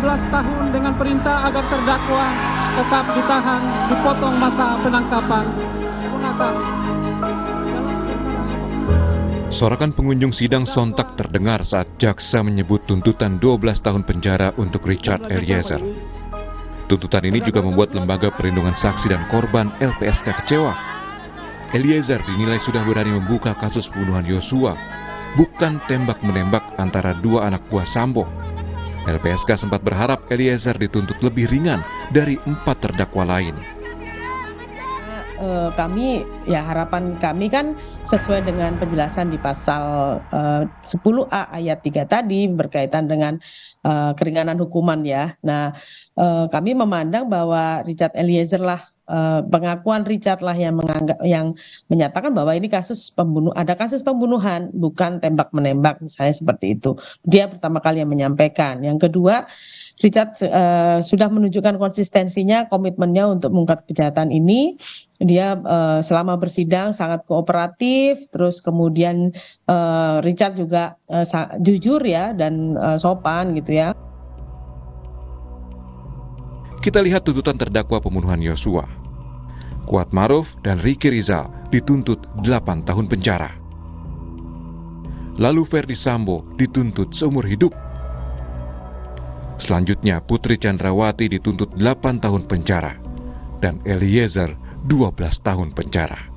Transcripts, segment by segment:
12 tahun dengan perintah agar terdakwa tetap ditahan, dipotong masa penangkapan. Sorakan pengunjung sidang sontak terdengar saat jaksa menyebut tuntutan 12 tahun penjara untuk Richard Eliezer. Tuntutan ini juga membuat Lembaga Perlindungan Saksi dan Korban LPSK kecewa. Eliezer dinilai sudah berani membuka kasus pembunuhan Yosua, bukan tembak-menembak antara dua anak buah Sambo. LPSK sempat berharap Eliezer dituntut lebih ringan dari 4 terdakwa lain. Harapan kami kan sesuai dengan penjelasan di pasal 10A ayat 3 tadi berkaitan dengan keringanan hukuman ya. Nah, kami memandang bahwa Richard Eliezer lah, pengakuan Richard lah yang menyatakan bahwa ini ada kasus pembunuhan, bukan tembak menembak, misalnya seperti itu. Dia pertama kali yang menyampaikan. Yang kedua, Richard sudah menunjukkan konsistensinya, komitmennya untuk mengungkap kejahatan ini. Dia selama bersidang sangat kooperatif, terus kemudian Richard juga jujur ya dan sopan gitu ya. Kita lihat tuntutan terdakwa pembunuhan Yosua. Kuat Maruf dan Ricky Rizal dituntut 8 tahun penjara. Lalu Ferdi Sambo dituntut seumur hidup. Selanjutnya Putri Chandrawati dituntut 8 tahun penjara dan Eliezer 12 tahun penjara.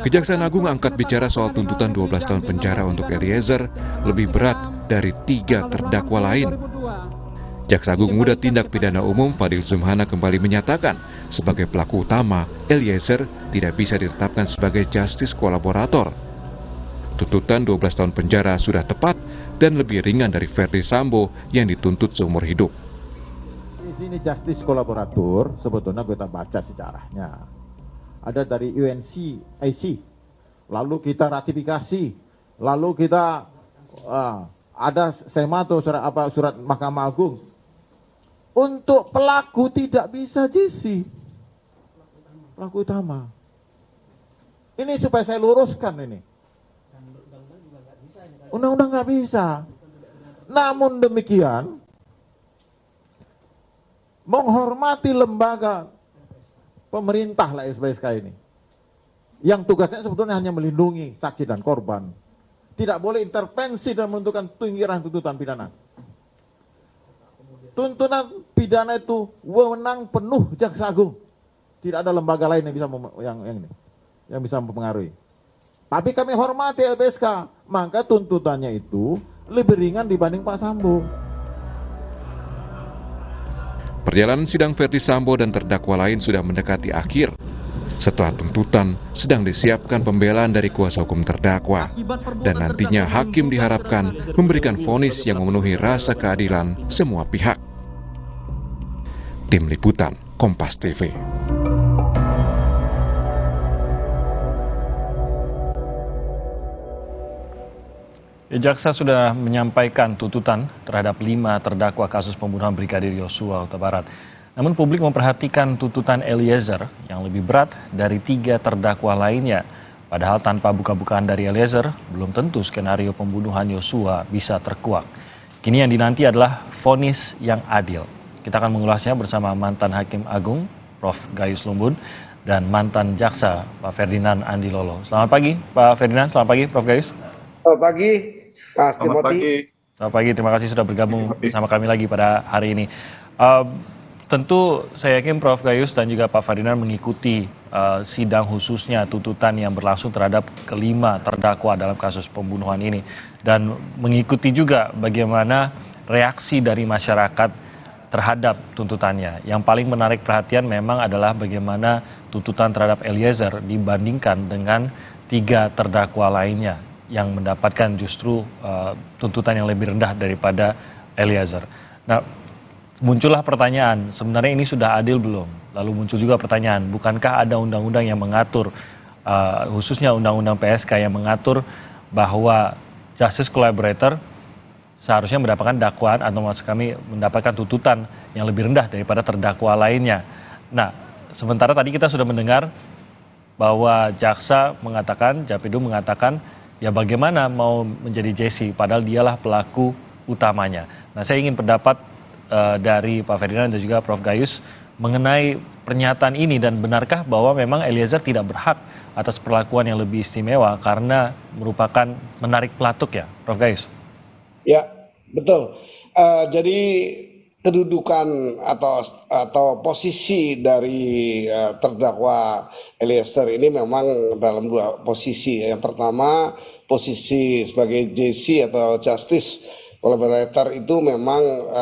Kejaksaan Agung angkat bicara soal tuntutan 12 tahun penjara untuk Eliezer lebih berat dari 3 terdakwa lain. Jaksa Agung Muda Tindak Pidana Umum Fadil Zumhana kembali menyatakan sebagai pelaku utama, Eliezer tidak bisa ditetapkan sebagai justice kolaborator. Tuntutan 12 tahun penjara sudah tepat dan lebih ringan dari Ferdi Sambo yang dituntut seumur hidup. Di sini justice kolaborator sebetulnya kita baca sejarahnya. Ada dari UNCAC, lalu kita ratifikasi, lalu kita ada SEMA atau surat Mahkamah Agung. Untuk pelaku tidak bisa JC, pelaku utama. Ini supaya saya luruskan ini. Undang-undang nggak bisa. Namun demikian, menghormati lembaga pemerintah lah LPSK ini, yang tugasnya sebetulnya hanya melindungi saksi dan korban, tidak boleh intervensi dan menentukan pinggiran tuntutan pidana. Tuntutan pidana itu wewenang penuh Jaksa Agung. Tidak ada lembaga lain yang bisa yang bisa mempengaruhi. Tapi kami hormati LPSK, maka tuntutannya itu lebih ringan dibanding Pak Sambo. Perjalanan sidang Ferdi Sambo dan terdakwa lain sudah mendekati akhir. Setelah tuntutan, sedang disiapkan pembelaan dari kuasa hukum terdakwa. Dan nantinya hakim diharapkan memberikan vonis yang memenuhi rasa keadilan semua pihak. Tim Liputan, Kompas TV. Jaksa sudah menyampaikan tuntutan terhadap 5 terdakwa kasus pembunuhan Brigadir Yosua Huta Barat. Namun publik memperhatikan tuntutan Eliezer yang lebih berat dari 3 terdakwa lainnya. Padahal tanpa buka-bukaan dari Eliezer, belum tentu skenario pembunuhan Yosua bisa terkuak. Kini yang dinanti adalah vonis yang adil. Kita akan mengulasnya bersama mantan Hakim Agung, Prof. Gayus Lumbun, dan mantan Jaksa, Pak Ferdinand Andi Lolo. Selamat pagi, Pak Ferdinand. Selamat pagi, Prof. Gayus. Selamat pagi, Mas Timothy. Selamat pagi, terima kasih sudah bergabung bersama kami lagi pada hari ini. Tentu saya yakin Prof. Gayus dan juga Pak Ferdinand mengikuti sidang khususnya tuntutan yang berlangsung terhadap kelima terdakwa dalam kasus pembunuhan ini. Dan mengikuti juga bagaimana reaksi dari masyarakat terhadap tuntutannya. Yang paling menarik perhatian memang adalah bagaimana tuntutan terhadap Eliezer dibandingkan dengan 3 terdakwa lainnya yang mendapatkan justru tuntutan yang lebih rendah daripada Eliezer. Nah, muncullah pertanyaan, sebenarnya ini sudah adil belum? Lalu muncul juga pertanyaan, bukankah ada undang-undang yang mengatur, khususnya undang-undang PSK yang mengatur bahwa justice collaborator seharusnya mendapatkan dakwaan atau maksud kami mendapatkan tuntutan yang lebih rendah daripada terdakwa lainnya. Nah, sementara tadi kita sudah mendengar bahwa jaksa mengatakan, Japidu mengatakan ya bagaimana mau menjadi Jesse padahal dialah pelaku utamanya. Nah, saya ingin pendapat dari Pak Ferdinand dan juga Prof. Gayus mengenai pernyataan ini, dan benarkah bahwa memang Eliezer tidak berhak atas perlakuan yang lebih istimewa karena merupakan menarik pelatuk ya, Prof. Gayus? Ya, betul. Jadi kedudukan atau posisi dari terdakwa Eliezer ini memang dalam dua posisi. Yang pertama, posisi sebagai JC atau Justice Collaborator itu memang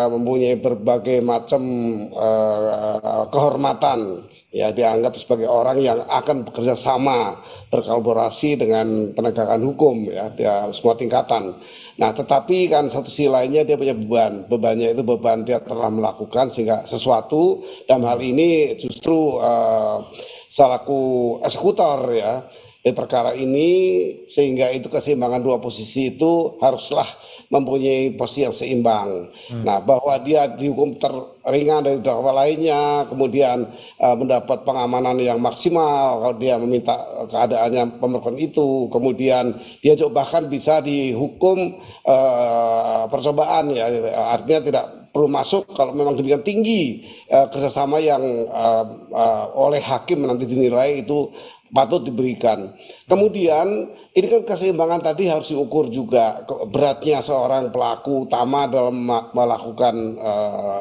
mempunyai berbagai macam kehormatan. Ya, dianggap sebagai orang yang akan bekerja sama, berkolaborasi dengan penegakan hukum, ya, semua tingkatan. Nah, tetapi kan satu sisi lainnya dia punya beban. Bebannya itu beban dia telah melakukan sehingga sesuatu, dalam hal ini justru selaku eksekutor ya di perkara ini, sehingga itu keseimbangan dua posisi itu haruslah mempunyai posisi yang seimbang. Nah, bahwa dia dihukum teringan dari terdakwa lainnya, kemudian mendapat pengamanan yang maksimal kalau dia meminta keadaannya pemerkosaan itu, kemudian dia juga bahkan bisa dihukum percobaan ya, artinya tidak perlu masuk kalau memang demikian tinggi kerjasama yang oleh hakim nanti dinilai itu patut diberikan. Kemudian ini kan keseimbangan tadi harus diukur juga beratnya seorang pelaku utama dalam melakukan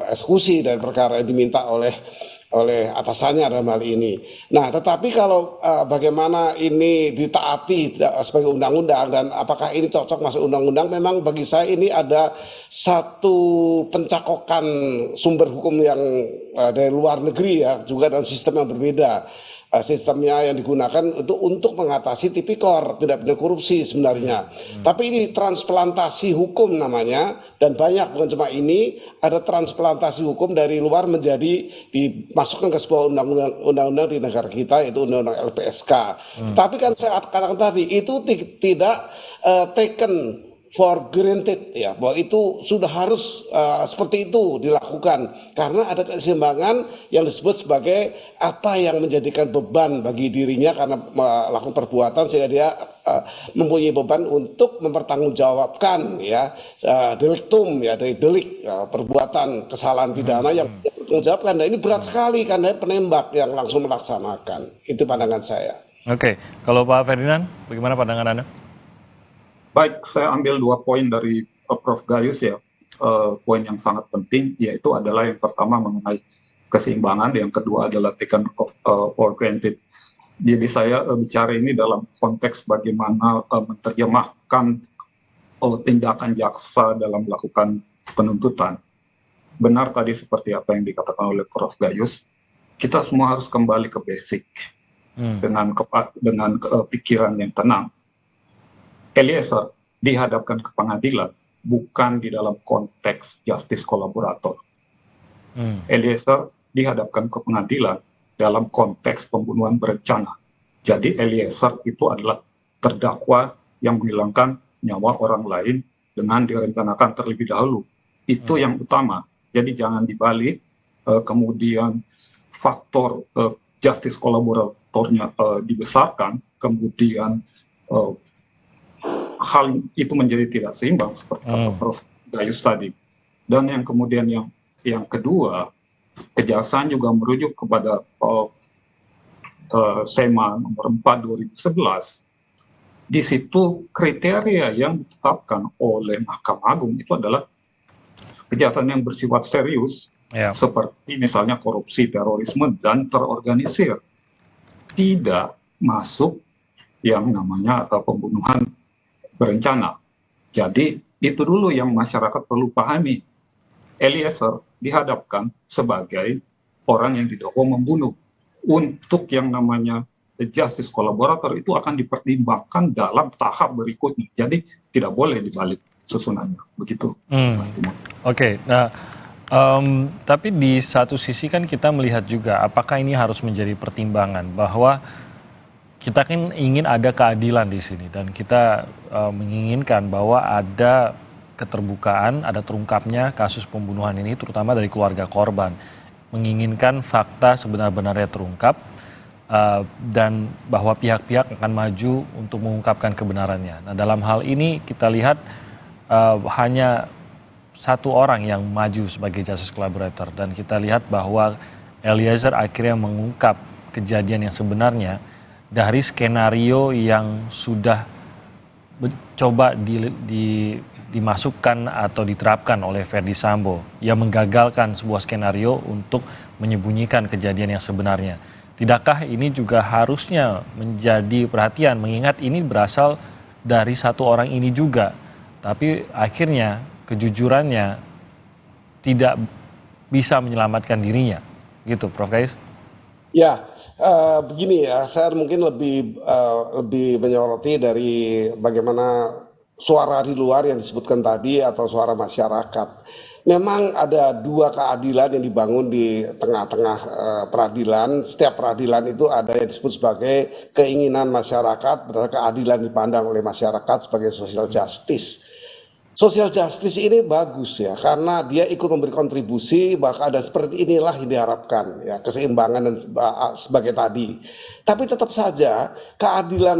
eksekusi dari perkara yang diminta oleh atasannya dalam hal ini. Nah, tetapi kalau bagaimana ini ditaati sebagai undang-undang dan apakah ini cocok masuk undang-undang, memang bagi saya ini ada satu pencakokan sumber hukum yang dari luar negeri ya, juga dalam sistem yang berbeda. Sistemnya yang digunakan itu untuk mengatasi tipikor, tidak pidana korupsi sebenarnya. Tapi ini transplantasi hukum namanya, dan banyak, bukan cuma ini, ada transplantasi hukum dari luar menjadi dimasukkan ke sebuah undang-undang di negara kita, itu undang-undang LPSK. Tapi kan saya katakan tadi, itu tidak taken for granted ya, bahwa itu sudah harus seperti itu dilakukan karena ada keseimbangan yang disebut sebagai apa yang menjadikan beban bagi dirinya karena melakukan perbuatan sehingga dia mempunyai beban untuk mempertanggungjawabkan ya deliktum ya, dari delik perbuatan kesalahan pidana yang dipertanggungjawabkan. Dan ini berat sekali karena penembak yang langsung melaksanakan. Itu pandangan saya. Oke, kalau Pak Ferdinand, bagaimana pandangan Anda? Baik, saya ambil 2 poin dari Prof. Gayus ya. Poin yang sangat penting yaitu adalah yang pertama mengenai keseimbangan, yang kedua adalah taken for granted. Jadi saya bicara ini dalam konteks bagaimana menerjemahkan tindakan jaksa dalam melakukan penuntutan. Benar tadi seperti apa yang dikatakan oleh Prof. Gayus, kita semua harus kembali ke basic dengan pikiran yang tenang. Eliezer dihadapkan ke pengadilan bukan di dalam konteks justice kolaborator. Eliezer dihadapkan ke pengadilan dalam konteks pembunuhan berencana. Jadi Eliezer itu adalah terdakwa yang menghilangkan nyawa orang lain dengan direncanakan terlebih dahulu. Itu yang utama. Jadi jangan dibalik, kemudian faktor justice kolaboratornya dibesarkan, kemudian hal itu menjadi tidak seimbang seperti kata Prof. Gayus tadi. Dan yang kemudian yang kedua, kejaksaan juga merujuk kepada SEMA nomor 4 2011. Di situ kriteria yang ditetapkan oleh Mahkamah Agung itu adalah kejahatan yang bersifat serius, seperti misalnya korupsi, terorisme, dan terorganisir. Tidak masuk yang namanya pembunuhan berencana. Jadi itu dulu yang masyarakat perlu pahami. Eliezer dihadapkan sebagai orang yang didakwa membunuh. Untuk yang namanya justice collaborator itu akan dipertimbangkan dalam tahap berikutnya. Jadi tidak boleh dibalik susunannya. Begitu. Oke, nah tapi di satu sisi kan kita melihat juga apakah ini harus menjadi pertimbangan bahwa kita kan ingin ada keadilan di sini dan kita menginginkan bahwa ada keterbukaan, ada terungkapnya kasus pembunuhan ini terutama dari keluarga korban. Menginginkan fakta sebenar-benarnya terungkap dan bahwa pihak-pihak akan maju untuk mengungkapkan kebenarannya. Nah, dalam hal ini kita lihat hanya satu orang yang maju sebagai justice collaborator, dan kita lihat bahwa Eliezer akhirnya mengungkap kejadian yang sebenarnya dari skenario yang sudah coba dimasukkan atau diterapkan oleh Verdi Sambo yang menggagalkan sebuah skenario untuk menyembunyikan kejadian yang sebenarnya. Tidakkah ini juga harusnya menjadi perhatian, mengingat ini berasal dari satu orang ini juga, tapi akhirnya kejujurannya tidak bisa menyelamatkan dirinya, gitu, Prof. Gayus? Ya, begini ya, saya mungkin lebih menyoroti dari bagaimana suara di luar yang disebutkan tadi atau suara masyarakat. Memang ada dua keadilan yang dibangun di tengah-tengah peradilan. Setiap peradilan itu ada yang disebut sebagai keinginan masyarakat, berdasarkan keadilan dipandang oleh masyarakat sebagai social justice. Social justice ini bagus ya, karena dia ikut memberi kontribusi, bahkan ada seperti inilah yang diharapkan ya, keseimbangan dan sebagai tadi. Tapi tetap saja keadilan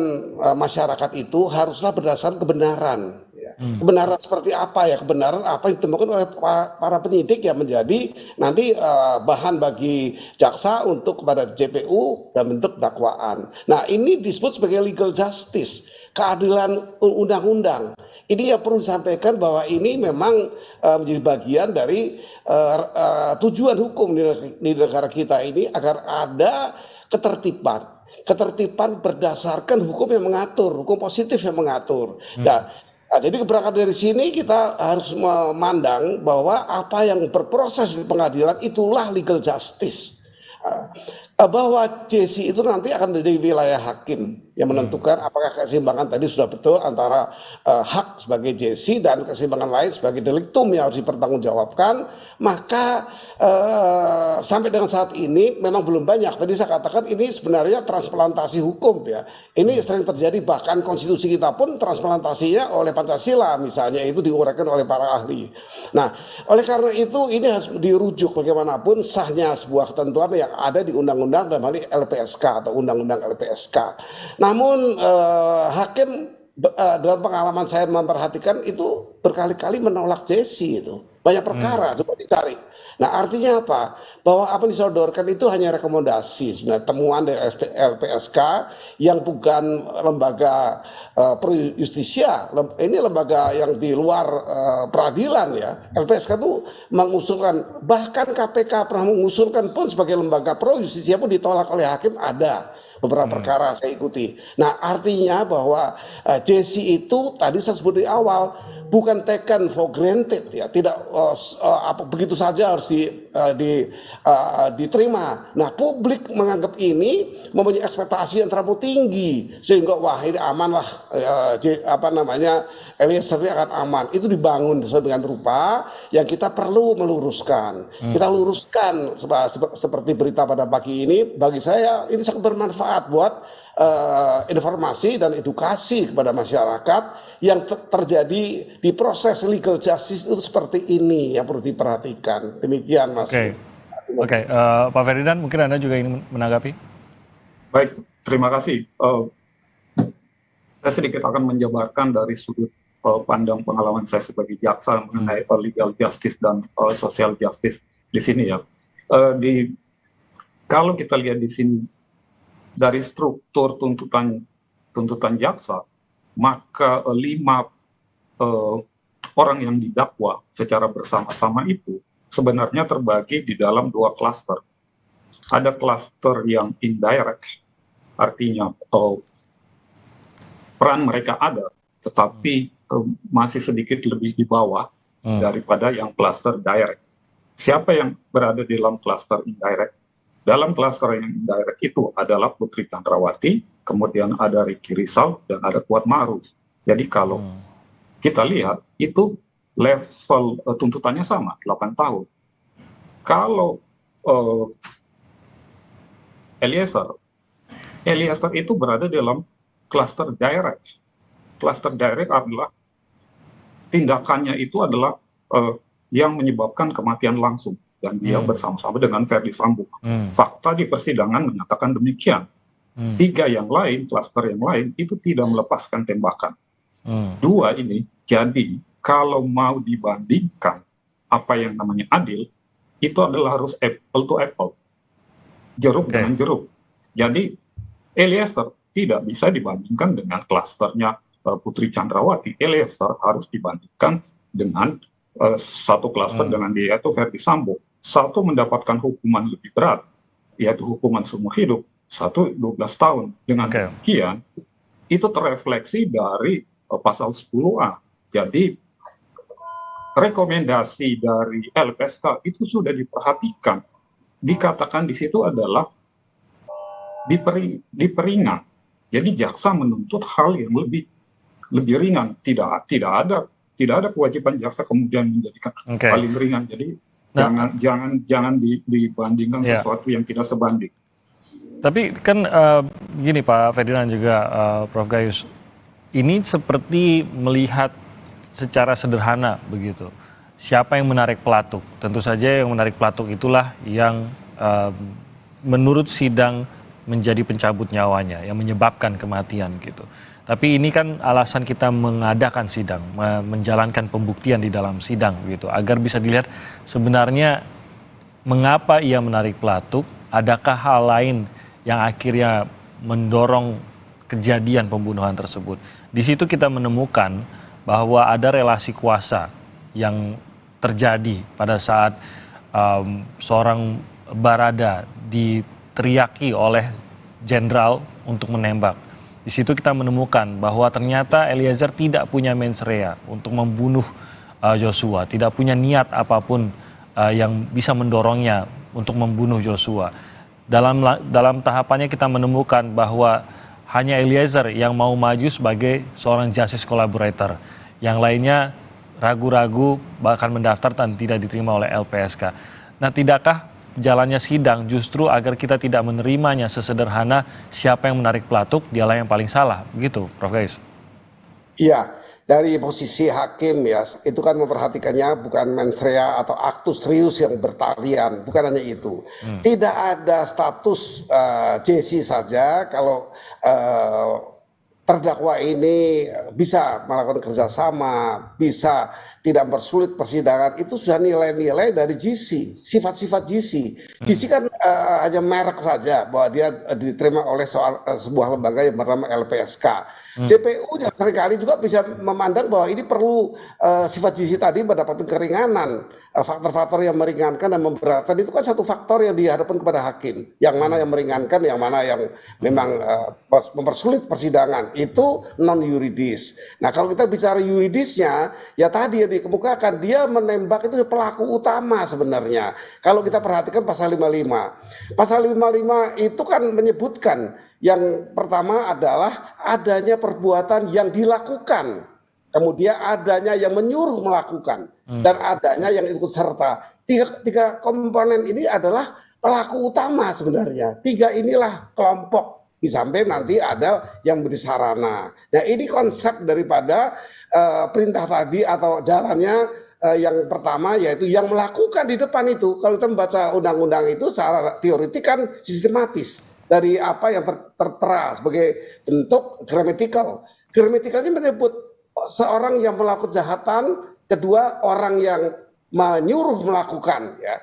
masyarakat itu haruslah berdasarkan kebenaran. Ya. Kebenaran seperti apa ya? Kebenaran apa yang ditemukan oleh para penyidik yang menjadi nanti bahan bagi jaksa untuk kepada JPU dan bentuk dakwaan. Nah, ini disebut sebagai legal justice, keadilan undang-undang. Ini yang perlu disampaikan bahwa ini memang menjadi bagian dari tujuan hukum di negara kita ini agar ada ketertiban berdasarkan hukum yang mengatur, hukum positif yang mengatur. Nah, jadi keberangkatan dari sini kita harus memandang bahwa apa yang berproses di pengadilan itulah legal justice. Bahwa JC itu nanti akan dari wilayah hakim yang menentukan apakah keseimbangan tadi sudah betul antara hak sebagai JC dan keseimbangan lain sebagai deliktum yang harus dipertanggungjawabkan. Maka sampai dengan saat ini memang belum banyak. Tadi saya katakan ini sebenarnya transplantasi hukum ya. Ini sering terjadi, bahkan konstitusi kita pun transplantasinya oleh Pancasila misalnya, itu diuraikan oleh para ahli. Nah, oleh karena itu ini harus dirujuk bagaimanapun sahnya sebuah ketentuan yang ada di undang-undang dalam hal ini LPSK atau undang-undang LPSK. Namun hakim dalam pengalaman saya memperhatikan itu berkali-kali menolak JC itu. Banyak perkara, coba dicari. Nah, artinya apa? Bahwa apa yang disodorkan itu hanya rekomendasi, sebenarnya temuan dari LPSK yang bukan lembaga pro justisia. Ini lembaga yang di luar peradilan ya. LPSK itu mengusulkan, bahkan KPK pernah mengusulkan pun sebagai lembaga pro justisia pun ditolak oleh hakim, ada beberapa perkara saya ikuti. Nah, artinya bahwa JC itu tadi saya sebut di awal bukan taken for granted ya, tidak begitu saja harus diterima. Nah, publik menganggap ini mempunyai ekspektasi yang terlalu tinggi sehingga wah ini aman lah, Eliezer akan aman. Itu dibangun dengan rupa yang kita perlu meluruskan. Kita luruskan seperti berita pada pagi ini. Bagi saya ini sangat bermanfaat buat informasi dan edukasi kepada masyarakat yang terjadi di proses legal justice itu seperti ini yang perlu diperhatikan. Demikian, Mas. Oke. Pak Ferdinand, mungkin Anda juga ingin menanggapi? Baik, terima kasih. Saya sedikit akan menjabarkan dari sudut pandang pengalaman saya sebagai jaksa mengenai legal justice dan social justice di sini ya. Kalau kita lihat di sini dari struktur tuntutan jaksa, maka 5 orang yang didakwa secara bersama-sama itu sebenarnya terbagi di dalam 2 klaster. Ada klaster yang indirect, artinya peran mereka ada, tetapi masih sedikit lebih di bawah daripada yang klaster direct. Siapa yang berada di dalam klaster indirect? Dalam klaster yang indirect itu adalah Putri Chandrawati, kemudian ada Ricky Rizal, dan ada Kuat Ma'ruf. Jadi kalau kita lihat, itu level tuntutannya sama, 8 tahun. Kalau Eliezer itu berada dalam klaster direct. Klaster direct adalah tindakannya itu adalah yang menyebabkan kematian langsung. Dan dia bersama-sama dengan Verdi Sambo. Fakta di persidangan menyatakan demikian. Tiga yang lain, klaster yang lain itu tidak melepaskan tembakan. Dua ini, jadi kalau mau dibandingkan apa yang namanya adil, itu adalah harus apple to apple, jeruk dengan jeruk. Jadi Eliezer tidak bisa dibandingkan dengan klasternya Putri Chandrawati. Eliezer harus dibandingkan dengan satu klaster dengan dia, yaitu Verdi Sambo. Satu mendapatkan hukuman lebih berat, yaitu hukuman seumur hidup, satu 12 tahun. Dengan demikian, itu terrefleksi dari pasal 10A. Jadi, rekomendasi dari LPSK itu sudah diperhatikan. Dikatakan di situ adalah diperingat. Jadi jaksa menuntut hal yang lebih ringan. Tidak ada kewajiban jaksa kemudian menjadikan paling ringan. Jadi jangan dibandingkan sesuatu yang tidak sebanding. Tapi kan gini Pak Ferdinand juga Prof Gayus, ini seperti melihat secara sederhana begitu. Siapa yang menarik pelatuk? Tentu saja yang menarik pelatuk itulah yang menurut sidang menjadi pencabut nyawanya, yang menyebabkan kematian gitu. Tapi ini kan alasan kita mengadakan sidang, menjalankan pembuktian di dalam sidang gitu, agar bisa dilihat sebenarnya mengapa ia menarik pelatuk, adakah hal lain yang akhirnya mendorong kejadian pembunuhan tersebut. Di situ kita menemukan bahwa ada relasi kuasa yang terjadi pada saat seorang Barada diteriaki oleh jenderal untuk menembak. Di situ kita menemukan bahwa ternyata Eliezer tidak punya mens rea untuk membunuh Joshua, tidak punya niat apapun yang bisa mendorongnya untuk membunuh Joshua. Dalam tahapannya kita menemukan bahwa hanya Eliezer yang mau maju sebagai seorang justice collaborator. Yang lainnya ragu-ragu bahkan mendaftar dan tidak diterima oleh LPSK. Nah, tidakkah jalannya sidang justru agar kita tidak menerimanya sesederhana siapa yang menarik pelatuk, dialah yang paling salah, begitu Prof. Gayus? Iya, dari posisi hakim ya, itu kan memperhatikannya bukan mens rea atau aktus reus yang bertalian, bukan hanya itu. Tidak ada status JC saja kalau terdakwa ini bisa melakukan kerjasama, bisa tidak mempersulit persidangan, itu sudah nilai-nilai dari GC, sifat-sifat GC. GC kan hanya merek saja bahwa dia diterima oleh sebuah lembaga yang bernama LPSK. JPU yang seringkali juga bisa memandang bahwa ini perlu sifat GC tadi mendapatkan keringanan. Faktor-faktor yang meringankan dan memberatkan itu kan satu faktor yang dihadapkan kepada hakim. Yang mana yang meringankan, yang mana yang memang mempersulit persidangan. Itu non-yuridis. Nah, kalau kita bicara yuridisnya, ya tadi yang dikemukakan, dia menembak itu pelaku utama sebenarnya. Kalau kita perhatikan pasal 55. Pasal 55 itu kan menyebutkan yang pertama adalah adanya perbuatan yang dilakukan. Kemudian adanya yang menyuruh melakukan. Dan adanya yang ikut serta. Tiga komponen ini adalah pelaku utama sebenarnya. Tiga inilah kelompok. Di samping nanti ada yang beri sarana. Nah, ini konsep daripada perintah tadi atau jalannya yang pertama yaitu yang melakukan di depan itu. Kalau kita membaca undang-undang itu secara teoretik kan sistematis. Dari apa yang tertera sebagai bentuk gramatikal. Gramatikal ini menyebut seorang yang melakukan kejahatan, kedua orang yang menyuruh melakukan, ya,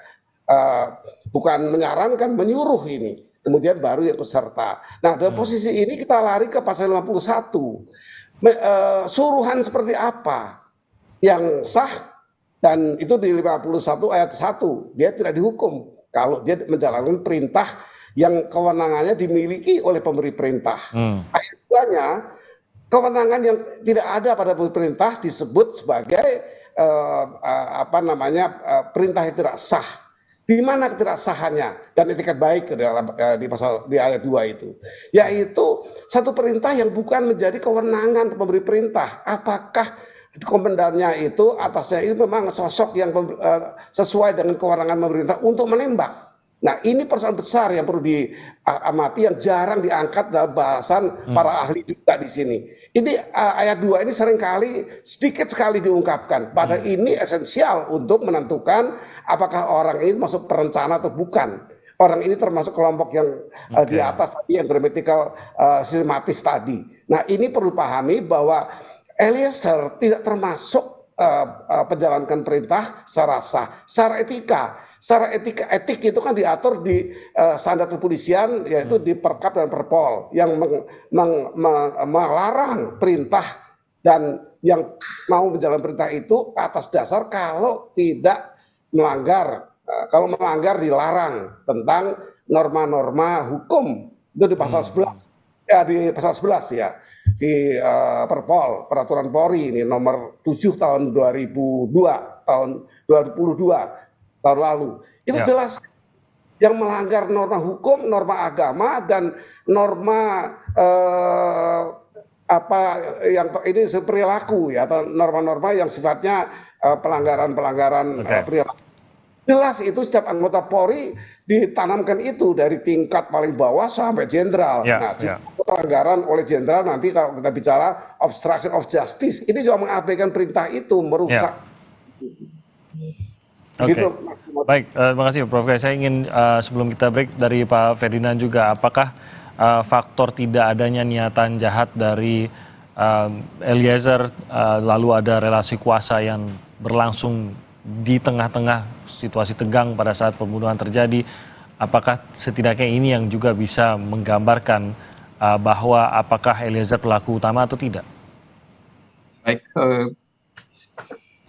bukan menyarankan, menyuruh ini. Kemudian baru yang peserta. Nah, dalam posisi ini kita lari ke pasal 51. Suruhan seperti apa yang sah, dan itu di 51 ayat 1. Dia tidak dihukum kalau dia menjalankan perintah yang kewenangannya dimiliki oleh pemberi perintah. Ayat 2-nya, kewenangan yang tidak ada pada pemberi perintah disebut sebagai perintah yang tidak sah. Di mana ketidaksahannya dan etikat baik di ayat 2 itu, yaitu satu perintah yang bukan menjadi kewenangan pemberi perintah. Apakah komandannya itu atasnya itu memang sosok yang sesuai dengan kewenangan pemerintah untuk menembak? Nah, ini persoalan besar yang perlu diamati, yang jarang diangkat dalam bahasan para ahli juga di sini. Ini ayat 2 ini seringkali sedikit sekali diungkapkan. Pada ini esensial untuk menentukan apakah orang ini masuk perencana atau bukan. orang ini termasuk kelompok yang di atas tadi, yang gramatikal sistematis tadi. Nah, ini perlu pahami bahwa Eliezer tidak termasuk menjalankan perintah secara sah, secara etik itu kan diatur di standar kepolisian, yaitu di Perkap dan Perpol yang melarang perintah, dan yang mau menjalankan perintah itu atas dasar kalau tidak melanggar. Kalau melanggar dilarang tentang norma-norma hukum, itu di pasal 11 ya, di pasal 11 ya, di Perpol, Peraturan Polri ini nomor 7 tahun 2022 tahun lalu. Itu jelas yang melanggar norma hukum, norma agama, dan norma ini perilaku ya, atau norma-norma yang sifatnya pelanggaran perilaku. Jelas itu setiap anggota Polri ditanamkan itu dari tingkat paling bawah sampai jenderal. Pelanggaran oleh jenderal, nanti kalau kita bicara obstruction of justice, ini juga mengabaikan perintah itu, merusak. Gitu, baik, terima kasih Prof. Saya ingin sebelum kita break dari Pak Ferdinand juga, apakah faktor tidak adanya niatan jahat dari Eliezer, lalu ada relasi kuasa yang berlangsung di tengah-tengah situasi tegang pada saat pembunuhan terjadi, apakah setidaknya ini yang juga bisa menggambarkan bahwa apakah Eliezer pelaku utama atau tidak? Baik,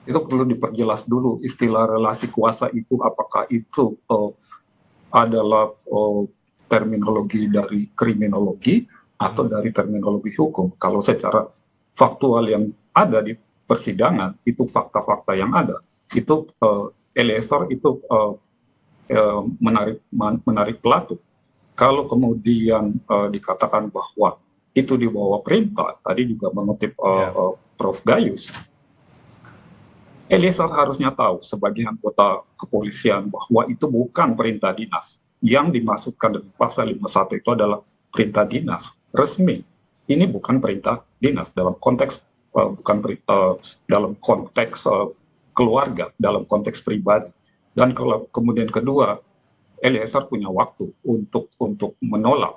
itu perlu diperjelas dulu istilah relasi kuasa itu, apakah itu adalah terminologi dari kriminologi atau dari terminologi hukum. Kalau secara faktual yang ada di persidangan, itu fakta-fakta yang ada, itu Eliezer itu menarik pelaku. Kalau kemudian dikatakan bahwa itu di bawah perintah, tadi juga mengutip Prof. Gayus, Eliezer harusnya tahu sebagai anggota kepolisian bahwa itu bukan perintah dinas. Yang dimasukkan dalam pasal 51 itu adalah perintah dinas resmi. Ini bukan perintah dinas dalam konteks dalam konteks keluarga, dalam konteks pribadi. Dan kalau kemudian kedua, Eliezer punya waktu untuk menolak.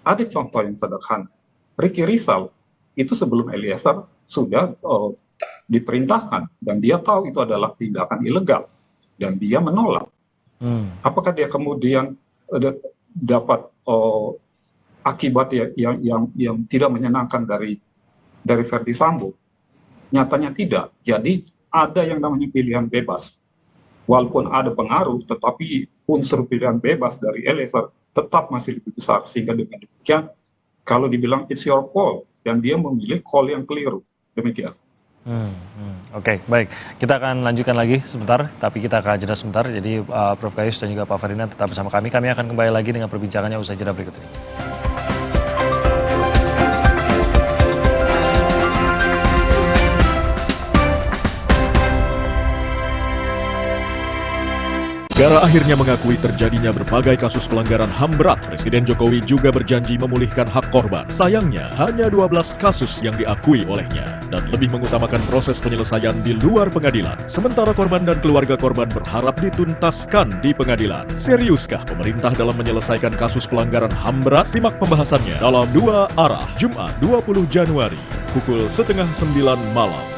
Ada contoh yang sederhana. Ricky Rizal itu sebelum Eliezer sudah diperintahkan, dan dia tahu itu adalah tindakan ilegal, dan dia menolak. Apakah dia kemudian dapat akibat yang tidak menyenangkan dari Verdi Sambo? Nyatanya tidak. Jadi ada yang namanya pilihan bebas. Walaupun ada pengaruh, tetapi unsur pilihan bebas dari Eliezer tetap masih lebih besar. Sehingga dengan demikian, kalau dibilang it's your call, dan dia memilih call yang keliru. Demikian. Oke, baik. Kita akan lanjutkan lagi sebentar, tapi kita akan jeda sebentar. Jadi Prof. Gayus dan juga Pak Ferdinand tetap bersama kami. Kami akan kembali lagi dengan perbincangannya usai jeda berikut ini. Negara akhirnya mengakui terjadinya berbagai kasus pelanggaran HAM berat. Presiden Jokowi juga berjanji memulihkan hak korban. Sayangnya, hanya 12 kasus yang diakui olehnya dan lebih mengutamakan proses penyelesaian di luar pengadilan. Sementara korban dan keluarga korban berharap dituntaskan di pengadilan. Seriuskah pemerintah dalam menyelesaikan kasus pelanggaran HAM berat? Simak pembahasannya dalam Dua Arah, Jumat 20 Januari, pukul 8:30 malam.